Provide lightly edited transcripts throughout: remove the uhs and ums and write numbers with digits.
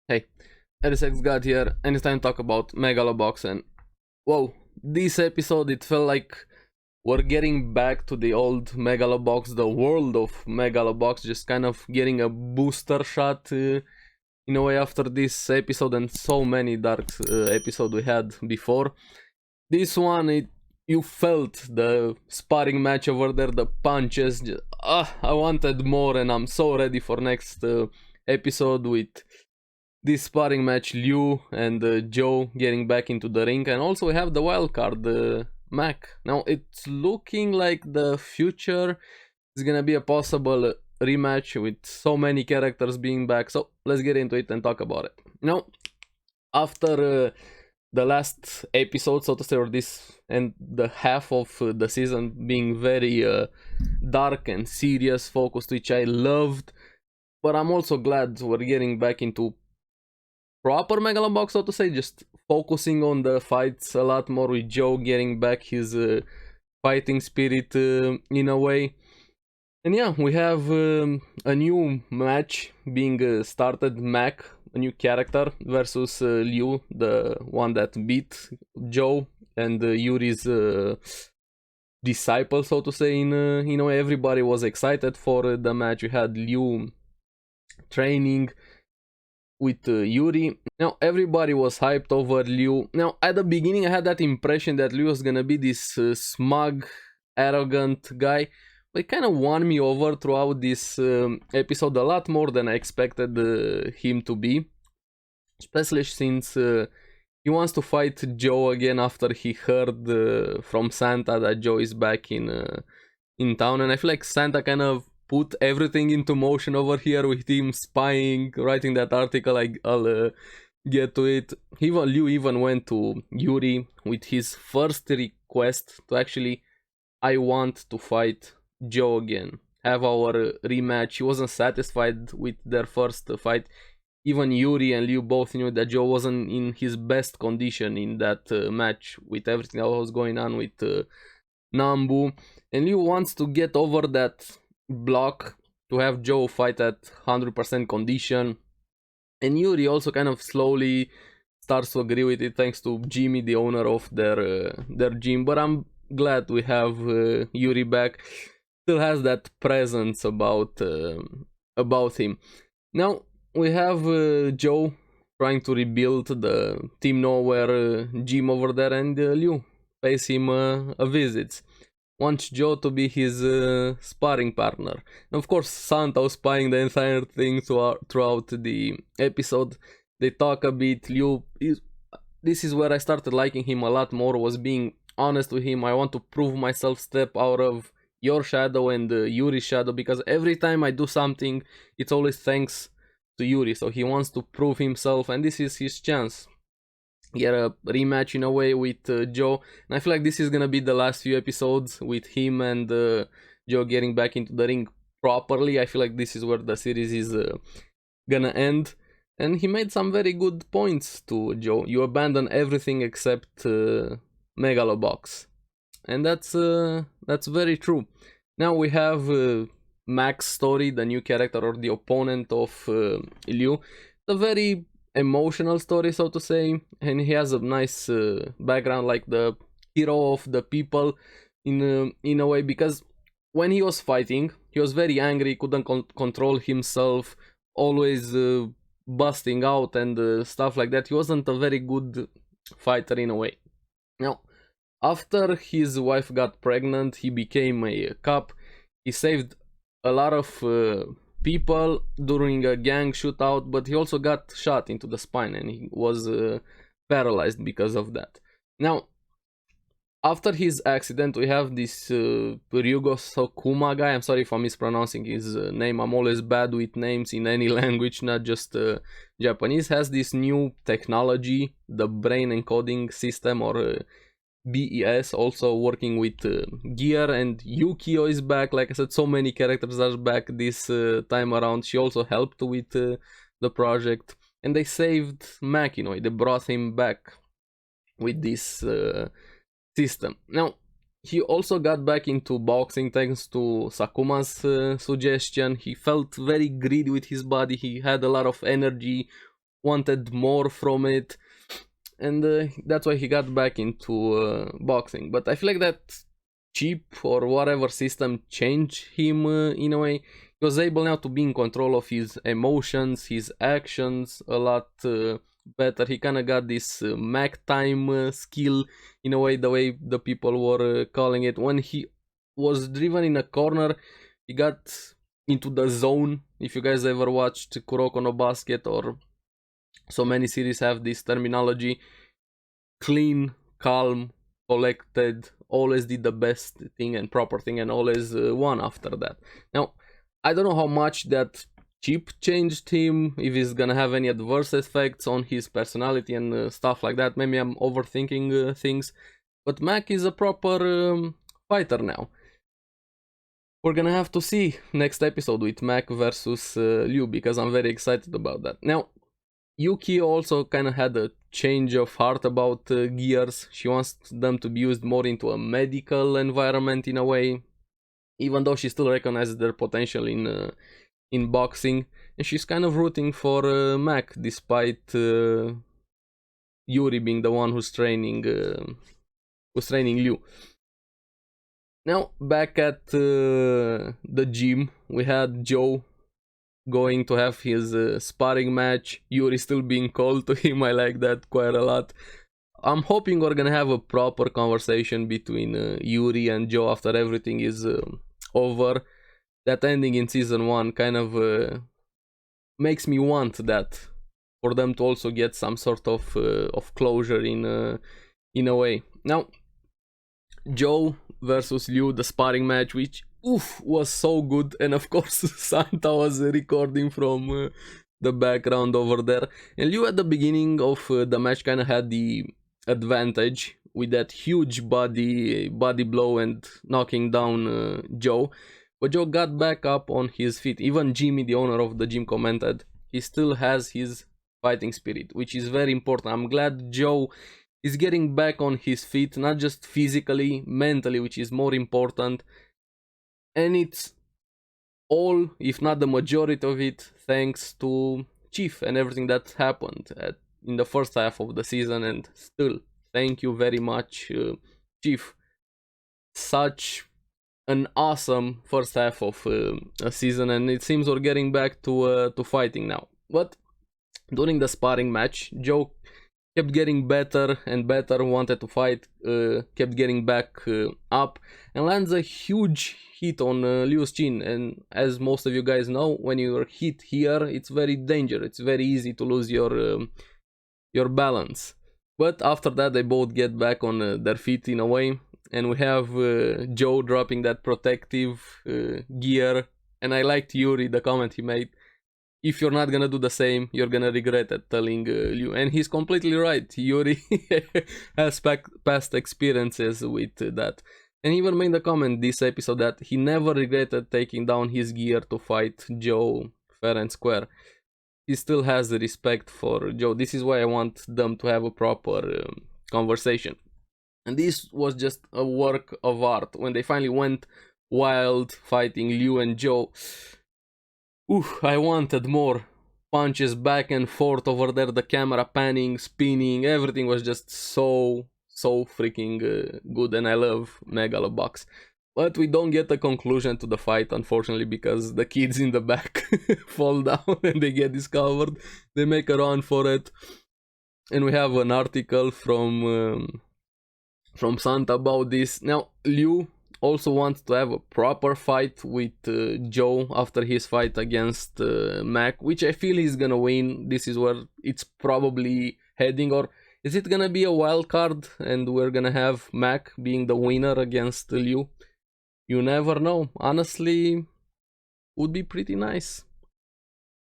Hey, ARESxGOD here, and it's time to talk about Megalobox. And whoa, this episode it felt like we're getting back to the old Megalobox, the world of Megalobox, just kind of getting a booster shot in a way after this episode and so many dark episodes we had before. This one, you felt the sparring match over there, the punches. I wanted more, and I'm so ready for next episode with this sparring match, Liu and Joe getting back into the ring, and also we have the wild card, Mac. Now it's looking like the future is gonna be a possible rematch with so many characters being back. So let's get into it and talk about it. Now, after the last episode, so to say, or this and the half of the season being very dark and serious, focused, which I loved, but I'm also glad we're getting back into proper Megalobox, so to say, just focusing on the fights a lot more, with Joe getting back his fighting spirit in a way. And yeah, we have a new match being started, Mac, a new character, versus Liu, the one that beat Joe and Yuri's disciple, so to say. In a way, everybody was excited for the match. We had Liu training with Yuri. Now everybody was hyped over Liu. Now at the beginning I had that impression that Liu was gonna be this smug, arrogant guy, but it kind of won me over throughout this episode a lot more than I expected him to be, especially since he wants to fight Joe again after he heard from Santa that Joe is back in town, and I feel like Santa kind of put everything into motion over here with him spying, writing that article. I'll get to it. Liu even went to Yuri with his first request to actually, I want to fight Joe again, have our rematch. He wasn't satisfied with their first fight. Even Yuri and Liu both knew that Joe wasn't in his best condition in that match with everything that was going on with Nambu, and Liu wants to get over that block to have Joe fight at 100% condition. And Yuri also kind of slowly starts to agree with it, thanks to Jimmy, the owner of their gym. But I'm glad we have Yuri back. Still has that presence about him. Now we have Joe trying to rebuild the Team Nowhere gym over there, and Liu pays him a visit. Wants Joe to be his sparring partner. And of course, Santa was spying the entire thing throughout the episode. They talk a bit. Liu, this is where I started liking him a lot more, was being honest with him. I want to prove myself, step out of your shadow and Yuri's shadow, because every time I do something, it's always thanks to Yuri. So he wants to prove himself, and this is his chance. Get a rematch in a way with Joe, and I feel like this is gonna be the last few episodes with him and Joe getting back into the ring properly. I feel like this is where the series is gonna end, and he made some very good points to Joe. You abandon everything except Megalobox, and that's very true. Now we have Mac's story, the new character or the opponent of Liu. A very emotional story, so to say, and he has a nice background, like the hero of the people in a way, because when he was fighting, he was very angry, couldn't control himself, always busting out and stuff like that. He wasn't a very good fighter in a way. Now, after his wife got pregnant, he became a cop. He saved a lot of people during a gang shootout, but he also got shot into the spine and he was paralyzed because of that. Now, after his accident, we have this Ryugo Sokuma guy. I'm sorry if I'm mispronouncing his name. I'm always bad with names in any language, not just Japanese. Has this new technology, the brain encoding system, or BES, also working with gear, and Yukio is back. Like I said, so many characters are back this time around. She also helped with the project, and they saved Mac, they brought him back with this system. Now, he also got back into boxing thanks to Sakuma's suggestion. He felt very greedy with his body. He had a lot of energy wanted more from it, and that's why he got back into boxing. But I feel like that chip or whatever system changed him in a way. He was able now to be in control of his emotions, his actions a lot better. He kind of got this Mac time skill in a way, the way the people were calling it. When he was driven in a corner, he got into the zone. If you guys ever watched Kuroko no Basket, or so many series have this terminology: clean, calm, collected, always did the best thing and proper thing, and always won after that. Now, I don't know how much that chip changed him, if he's gonna have any adverse effects on his personality and stuff like that. Maybe I'm overthinking things, but Mac is a proper fighter now. We're gonna have to see next episode with Mac versus Liu, because I'm very excited about that. Now, Yuki also kind of had a change of heart about gears. She wants them to be used more into a medical environment in a way, even though she still recognizes their potential in boxing, and she's kind of rooting for Mac, despite Yuri being the one who's training Liu. Now, back at the gym, we had Joe going to have his sparring match. Yuri still being called to him. I like that quite a lot. I'm hoping we're gonna have a proper conversation between Yuri and Joe after everything is over. That ending in season 1 kind of makes me want that, for them to also get some sort of closure in a way. Now, Joe versus Liu, the sparring match, which was so good, and of course Santa was recording from the background over there, and Liu at the beginning of the match kind of had the advantage with that huge body blow and knocking down Joe, but Joe got back up on his feet. Even Jimmy, the owner of the gym, commented he still has his fighting spirit, which is very important. I'm glad Joe is getting back on his feet, not just physically, mentally, which is more important. And it's all, if not the majority of it, thanks to Chief and everything that happened in the first half of the season. And still, thank you very much, Chief. Such an awesome first half of a season, and it seems we're getting back to fighting now. But during the sparring match, Joe kept getting better and better, wanted to fight, kept getting back up, and lands a huge hit on Liu's chin. And as most of you guys know, when you're hit here, it's very dangerous. It's very easy to lose your balance. But after that, they both get back on their feet in a way, and we have Joe dropping that protective gear. And I liked Yuri, the comment he made: if you're not gonna do the same, you're gonna regret it, telling Liu. And he's completely right. Yuri has past experiences with that. And he even made a comment this episode that he never regretted taking down his gear to fight Joe fair and square. He still has the respect for Joe. This is why I want them to have a proper conversation. And this was just a work of art. When they finally went wild fighting Liu and Joe, I wanted more punches back and forth over there, the camera panning, spinning, everything was just so freaking good, and I love Megalo box. But we don't get a conclusion to the fight, unfortunately, because the kids in the back fall down and they get discovered. They make a run for it, and we have an article from Santa about this. Now, Liu also wants to have a proper fight with Joe after his fight against Mac, which I feel he's gonna win. This is where it's probably heading. Or is it gonna be a wild card and we're gonna have Mac being the winner against Liu? You never know. Honestly, would be pretty nice.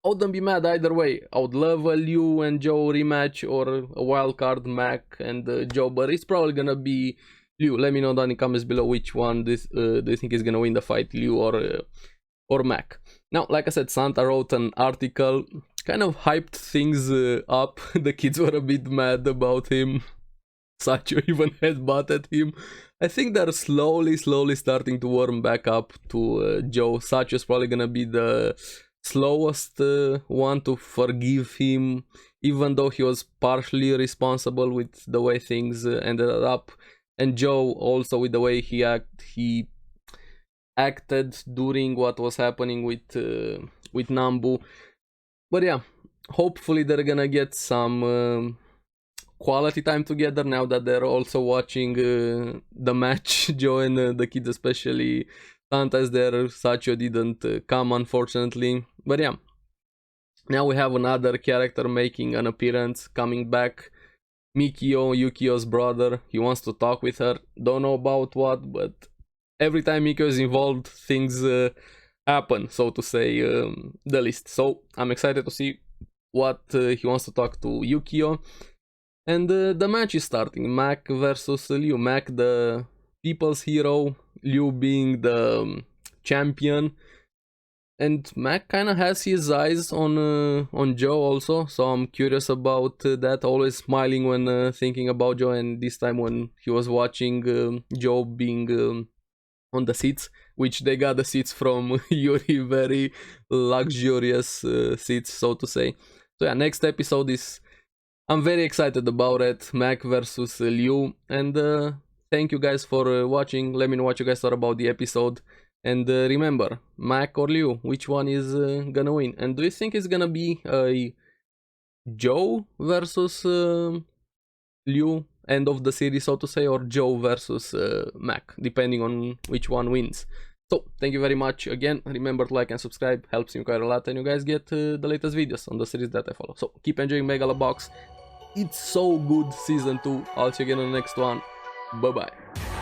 I wouldn't be mad either way. I would love a Liu and Joe rematch, or a wild card Mac and Joe, but it's probably gonna be Liu. Let me know down in the comments below which one do you think is gonna win the fight, Liu or Mac. Now, like I said, Santa wrote an article, kind of hyped things up. The kids were a bit mad about him. Sacho even headbutted him. I think they're slowly starting to warm back up to Joe. Sacho's probably gonna be the slowest one to forgive him, even though he was partially responsible with the way things ended up, and Joe also with the way he acted during what was happening with Nambu. But yeah, hopefully they're gonna get some quality time together now that they're also watching the match. Joe and the kids, especially Santa's there. Sachio didn't come, unfortunately. But yeah, now we have another character making an appearance, coming back. Mikio, Yukio's brother. He wants to talk with her. Don't know about what, but every time Mikio is involved, things happen, so to say, the list. So I'm excited to see what he wants to talk to Yukio. And the match is starting. Mac versus Liu. Mac, the people's hero, Liu being the champion. And Mac kind of has his eyes on Joe also, so I'm curious about that. Always smiling when thinking about Joe, and this time when he was watching Joe being on the seats, which they got the seats from Yuri, very luxurious seats, so to say. So yeah, next episode is, I'm very excited about it, Mac versus Liu, and thank you guys for watching. Let me know what you guys thought about the episode. And remember, Mac or Liu, which one is gonna win? And do you think it's gonna be a Joe versus Liu, end of the series, so to say, or Joe versus Mac, depending on which one wins? So, thank you very much again. Remember to like and subscribe, helps me quite a lot, and you guys get the latest videos on the series that I follow. So, keep enjoying Megalo Box. It's so good, Season 2. I'll see you again on the next one. Bye-bye.